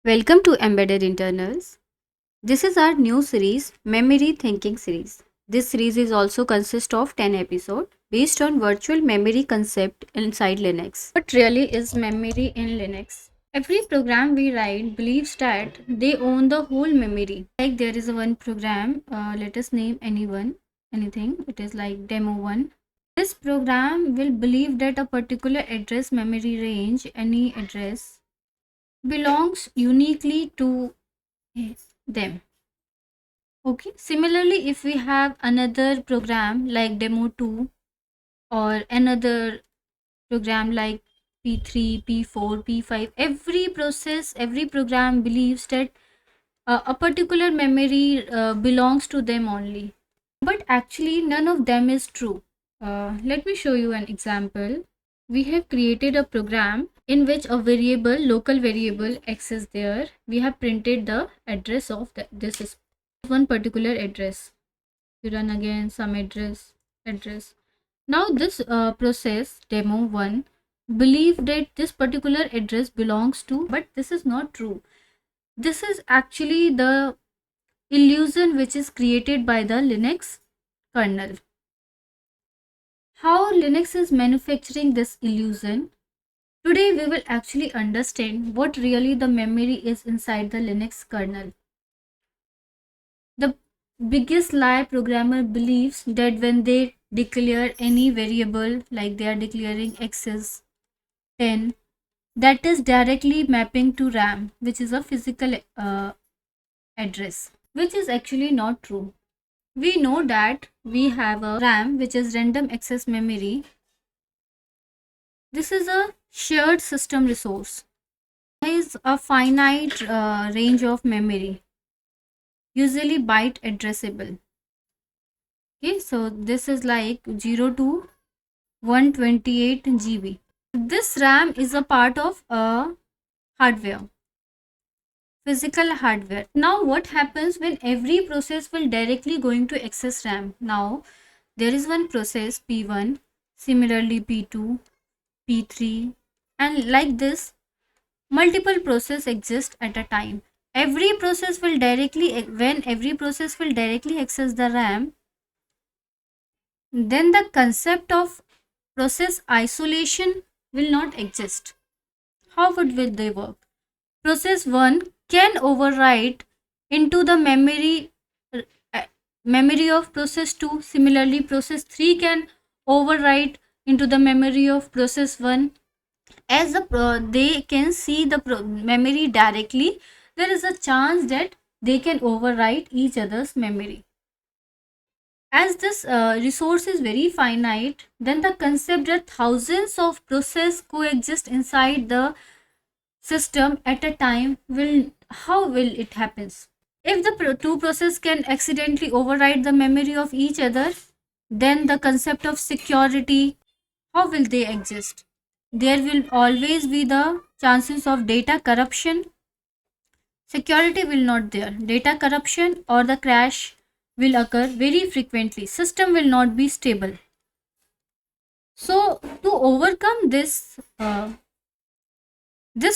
Welcome to Embedded Internals. This is our new series, Memory Thinking series. This series is also consist of 10 episodes based on virtual memory concept inside Linux. What really is memory in Linux? Every program we write believes that they own the whole memory. Like there is one program, let us name anything. It is like demo 1. This program will believe that a particular address memory range, any address, belongs uniquely to them. Okay, similarly, if we have another program like demo 2 or another program like P3, P4, P5, every program believes that a particular memory belongs to them only. But actually, none of them is true. Let me show you an example. We have created a program in which a variable, local variable x is there. We have printed the address of this is one particular address. We run again some address. Now this process demo 1 believe that this particular address belongs to, but this is not true. This is actually the illusion which is created by the Linux kernel. How Linux is manufacturing this illusion? Today we will actually understand what really the memory is inside the Linux kernel. The biggest lie programmer believes that when they declare any variable, like they are declaring x is 10, that is directly mapping to RAM, which is a physical address, which is actually not true. We know that we have a RAM, which is random access memory. This is a shared system resource. There is a finite range of memory, usually byte addressable. Okay, so this is like 0 to 128 GB. This RAM is a part of a hardware, physical hardware. Now what happens when every process will directly going to access RAM? Now there is one process P1, similarly P2, P3, and like this multiple process exist at a time. Every process will directly, when every process will directly access the RAM, then the concept of process isolation will not exist. How will they work? Process 1 can overwrite into the uh, memory of process 2. Similarly, process 3 can overwrite into the memory of process 1. As they can see the memory directly, there is a chance that they can overwrite each other's memory. As this resource is very finite, then the concept that thousands of processes coexist inside the system at a time will, how will it happens? If the two processes can accidentally override the memory of each other, then the concept of security, how will they exist? There will always be the chances of data corruption. Security will not there. Data corruption or the crash will occur very frequently. System will not be stable. So to overcome this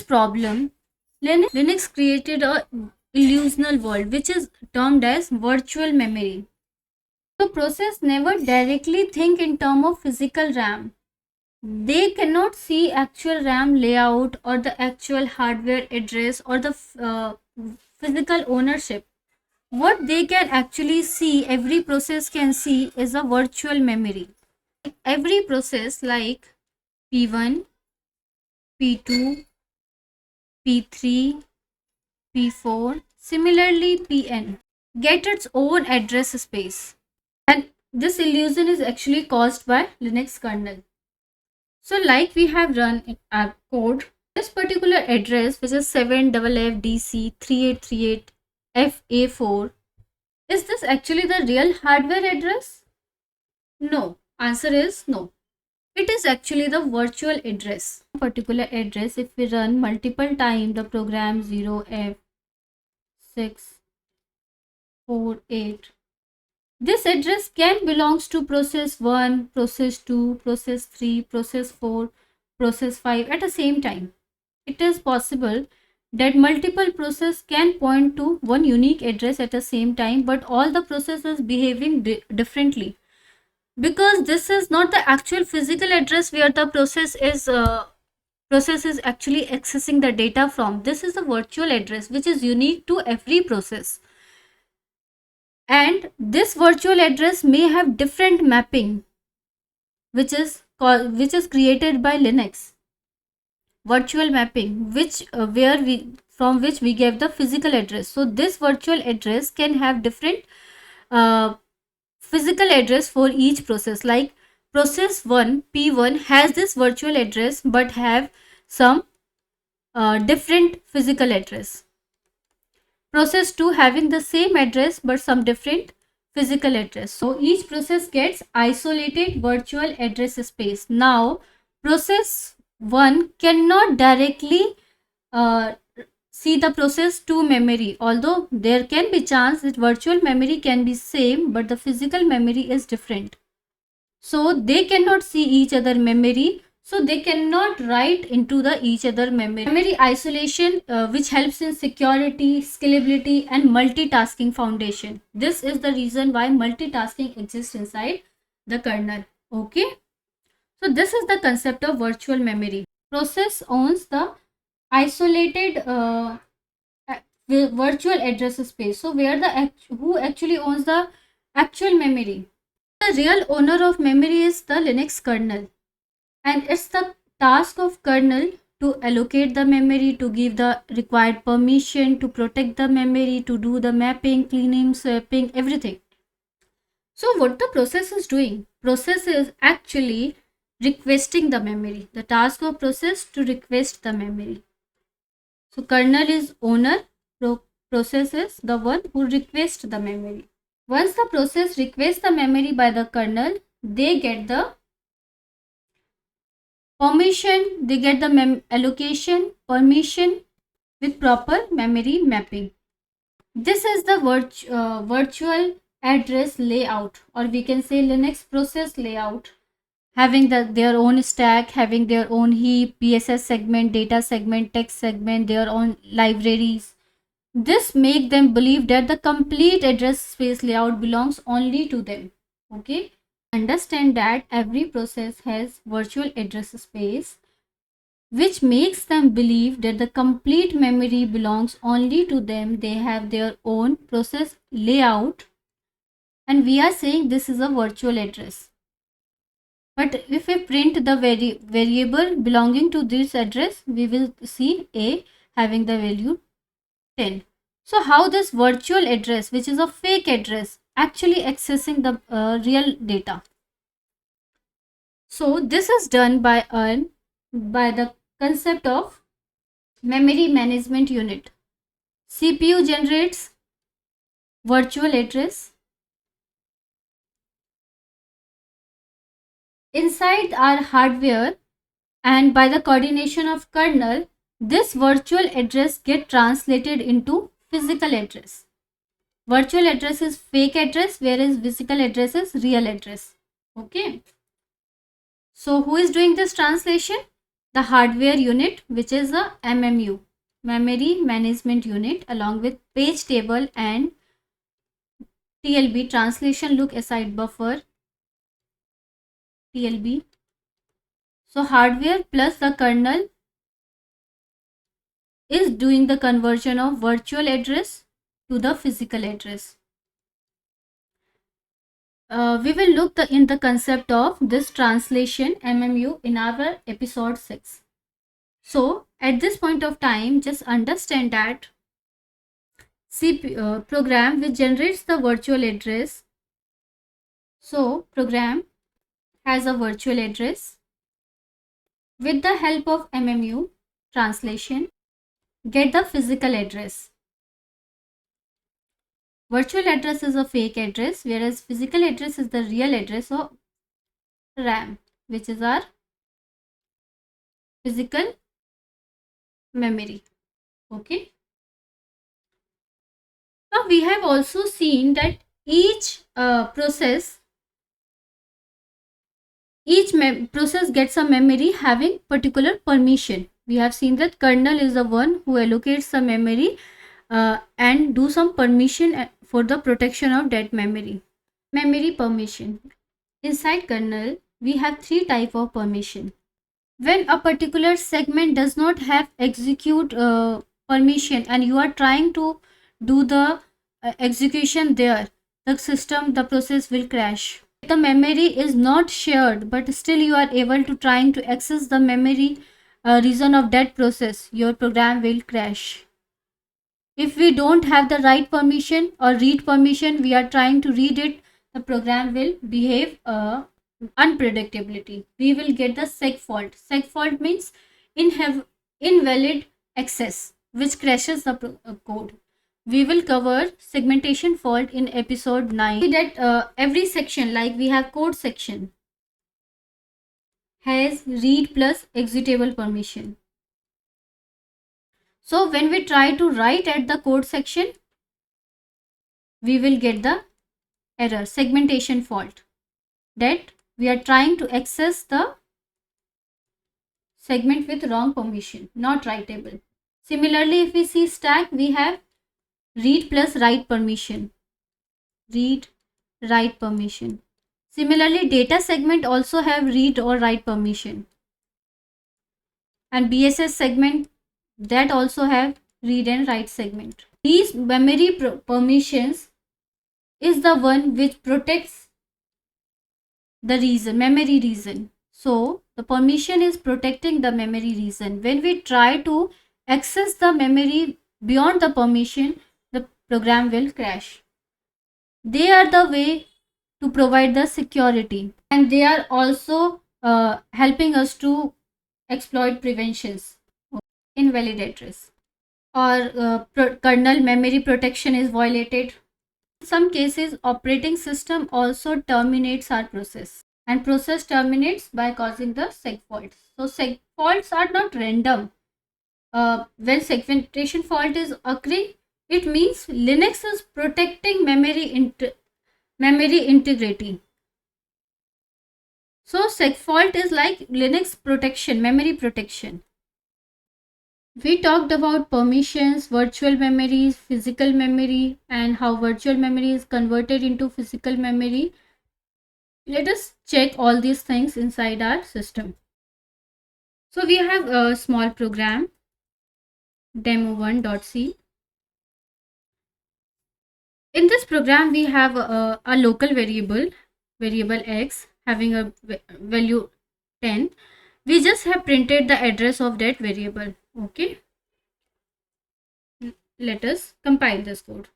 problem, Linux created a illusional world which is termed as virtual memory. So process never directly think in terms of physical RAM. They cannot see actual RAM layout or the actual hardware address or the physical ownership. What they can actually see, every process can see, is a virtual memory. Every process like P1, P2, P3, P4, similarly Pn, get its own address space. And this illusion is actually caused by Linux kernel. So like we have run in our code, this particular address, which is 7FFDC3838FA4, is this actually the real hardware address? No. Answer is no. It is actually the virtual address. Particular address, if we run multiple times the program 0F648, this address can belongs to process 1, process 2, process 3, process 4, process 5 at the same time. It is possible that multiple process can point to one unique address at the same time, but all the processes behaving differently, because this is not the actual physical address where the process is actually accessing the data from. This is a virtual address which is unique to every process, and this virtual address may have different mapping, which is created by Linux. Virtual mapping, which where we from which we get the physical address. So this virtual address can have different uh, physical address for each process. Like process 1 P1 has this virtual address but have some different physical address. Process 2 having the same address but some different physical address. So each process gets isolated virtual address space. Now process 1 cannot directly uh, see the process 2 memory, although there can be chance that virtual memory can be same but the physical memory is different. So they cannot see each other memory, so they cannot write into the each other memory isolation, which helps in security, scalability and multitasking foundation. This is the reason why multitasking exists inside the kernel. Okay, so this is the concept of virtual memory. Process owns the isolated virtual address space. So where the who actually owns the actual memory? The real owner of memory is the Linux kernel, and it's the task of kernel to allocate the memory, to give the required permission, to protect the memory, to do the mapping, cleaning, swapping, everything. So what the process is doing? Process is actually requesting the memory. The task of process to request the memory. So kernel is owner, process is the one who requests the memory. Once the process requests the memory by the kernel, they get the permission, they get the allocation permission with proper memory mapping. This is the virtual address layout, or we can say Linux process layout, having their own stack, having their own heap, PSS segment, data segment, text segment, their own libraries. This make them believe that the complete address space layout belongs only to them. Okay, understand that every process has virtual address space, which makes them believe that the complete memory belongs only to them. They have their own process layout, and we are saying this is a virtual address. But if we print the variable belonging to this address, we will see A having the value 10. So how this virtual address, which is a fake address, actually accessing the real data? So this is done by the concept of memory management unit. CPU generates virtual address. Inside our hardware, and by the coordination of kernel, this virtual address get translated into physical address. Virtual address is fake address, whereas physical address is real address. Okay. So who is doing this translation? The hardware unit, which is the MMU, memory management unit, along with page table and TLB, translation look aside buffer, TLB. So hardware plus the kernel is doing the conversion of virtual address to the physical address. We will look in the concept of this translation MMU in our episode 6. So at this point of time, just understand that program which generates the virtual address. So program has a virtual address. With the help of MMU translation, get the physical address. Virtual address is a fake address, whereas physical address is the real address of RAM, which is our physical memory. Okay. Now we have also seen that each process gets a memory having particular permission. We have seen that kernel is the one who allocates the memory and do some permission for the protection of that memory. Memory permission. Inside kernel, we have three type of permission. When a particular segment does not have execute permission and you are trying to do the execution there, the process will crash. The memory is not shared but still you are able to trying to access the memory region of that process, your program will crash. If we don't have the right permission or read permission, we are trying to read it, the program will behave unpredictability. We will get the seg fault. Seg fault means invalid access, which crashes the code. We will cover segmentation fault in episode 9. See that every section, like we have code section, has read plus executable permission. So when we try to write at the code section, we will get the error, segmentation fault, that we are trying to access the segment with wrong permission, not writable. Similarly, if we see stack, we have read plus write permission. Read, write permission. Similarly, data segment also have read or write permission. And BSS segment, that also have read and write segment. These memory permissions is the one which protects the memory region. So the permission is protecting the memory region. When we try to access the memory beyond the permission, the program will crash. They are the way to provide the security, and they are also helping us to exploit preventions. Invalid address or kernel memory protection is violated. In some cases, operating system also terminates our process, and process terminates by causing the seg faults. So seg faults are not random. When segmentation fault is occurring, it means Linux is protecting memory integrity. So seg fault is like Linux protection, memory protection. We talked about permissions, virtual memories, physical memory, and how virtual memory is converted into physical memory. Let us check all these things inside our system. So we have a small program, demo1.c. In this program, we have a local variable x, having a value 10. We just have printed the address of that variable. Okay. Let us compile this code.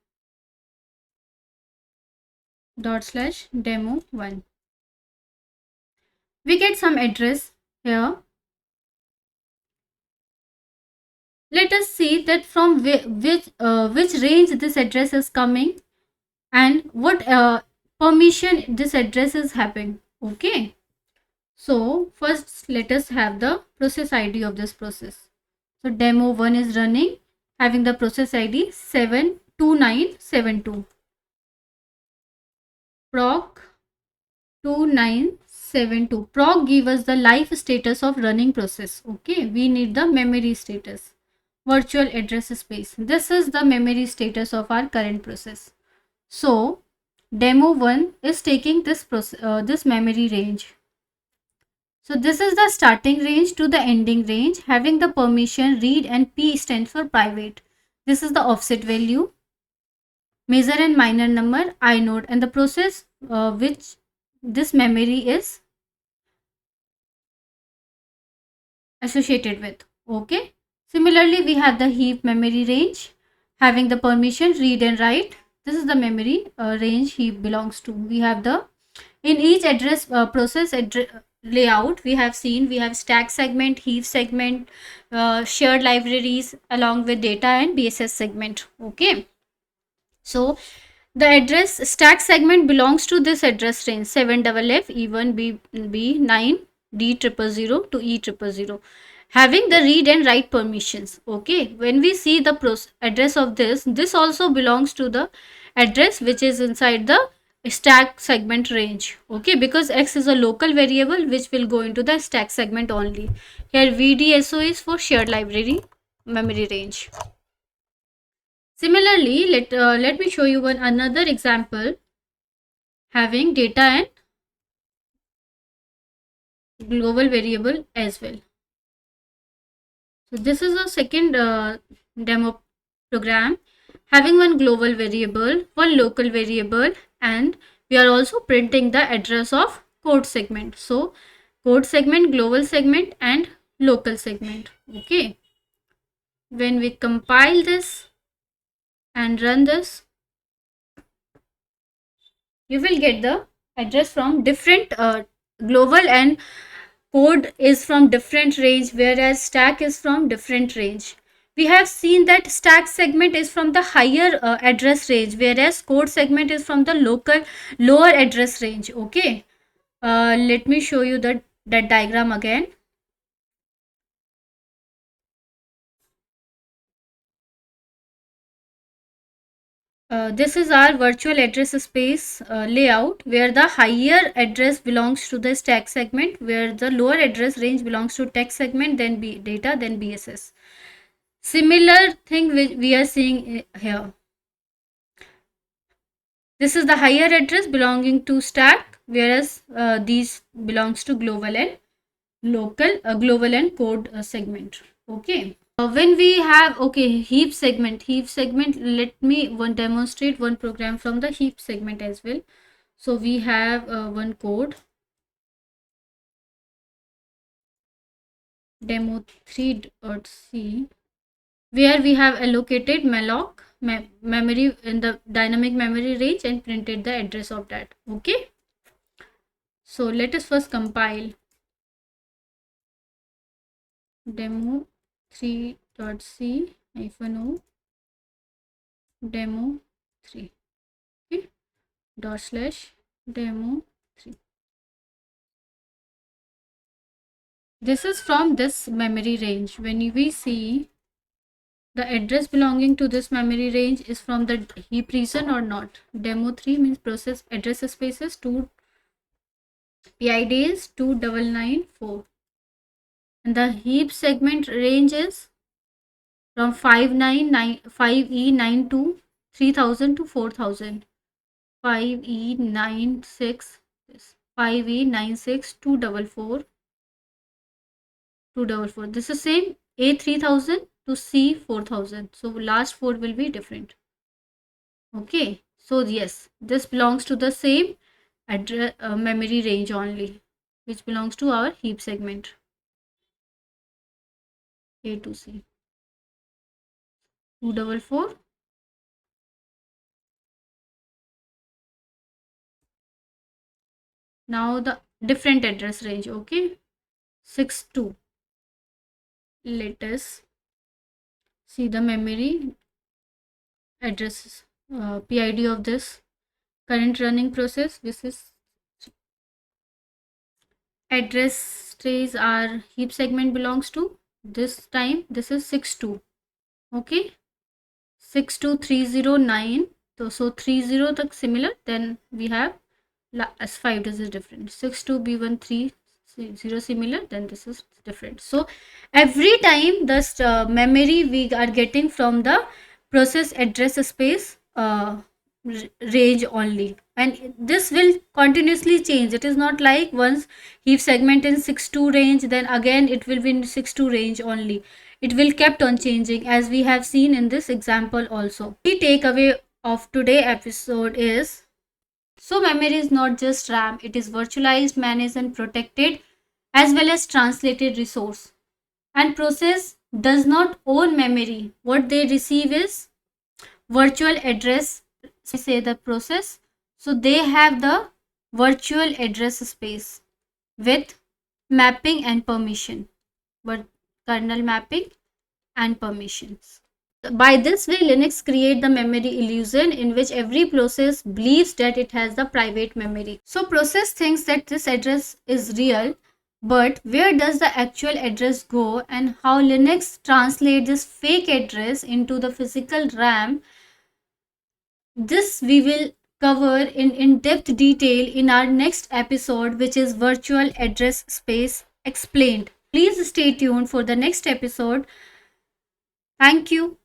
/demo1. We get some address here. Let us see that from which range this address is coming and what permission this address is having. Okay. So first let us have the process ID of this process. So demo1 is running, having the process ID 72972. Proc 2972. Proc give us the live status of running process. Okay, we need the memory status, virtual address space. This is the memory status of our current process. So demo1 is taking this this memory range. So this is the starting range to the ending range, having the permission read, and P stands for private. This is the offset value, major and minor number, inode, and the process which this memory is associated with. Okay. Similarly, we have the heap memory range, having the permission read and write. This is the memory range heap belongs to. We have the, in each address process layout, we have seen we have stack segment, heap segment, shared libraries along with data and BSS segment. Okay. So the address stack segment belongs to this address range 7FF E1 B9 D000 to E000, having the read and write permissions. Okay, when we see the address of this also belongs to the address which is inside the stack segment range. Okay, because x is a local variable which will go into the stack segment only. Here VDSO is for shared library memory range. Similarly, let me show you one another example having data and global variable as well. So this is a second demo program having one global variable, one local variable, and we are also printing the address of code segment. So code segment, global segment, and local segment. Okay, when we compile this and run this, you will get the address from different global and code is from different range, whereas stack is from different range. We have seen that stack segment is from the higher address range, whereas code segment is from the lower address range. Okay, let me show you that diagram again. This is our virtual address space layout, where the higher address belongs to the stack segment, where the lower address range belongs to text segment, then data, then BSS. Similar thing we are seeing here. This is the higher address belonging to stack, whereas these belongs to global and local, global and code segment. Okay. When we have heap segment, let me demonstrate one program from the heap segment as well. So we have one code demo3.c where we have allocated malloc memory in the dynamic memory range and printed the address of that. Okay, so let us first compile demo3.c -o demo3. Okay, /demo3. This is from this memory range. When we see the address belonging to this memory range is from the heap region or not. Demo3 means process address spaces 2 PID is 2994, and the heap segment range is from 5E9 3000 to 4000. 5E96 5E96 244 244. This is same A3000 to C4000. So last four will be different. Okay, so yes, this belongs to the same address memory range only, which belongs to our heap segment A to C. 244. Now the different address range. Okay, 62. Let us see the memory address PID of this current running process. This is address trace our heap segment belongs to. This time this is 62. Okay, 62309. So 30 the similar, then we have as 5 digits different. 62B13 similar, then this is different. So every time this memory we are getting from the process address space range only, and this will continuously change. It is not like once heap segment in 62 range, then again it will be in 62 range only. It will kept on changing, as we have seen in this example also. The takeaway of today episode is, so memory is not just RAM, it is virtualized, managed and protected as well as translated resource. And process does not own memory. What they receive is virtual address, say the process. So they have the virtual address space with mapping and permission, but kernel mapping and permissions. By this way, Linux create the memory illusion in which every process believes that it has the private memory. So process thinks that this address is real, but where does the actual address go, and how Linux translate this fake address into the physical RAM, this we will cover in depth detail in our next episode, which is Virtual Address Space Explained. Please stay tuned for the next episode. Thank you.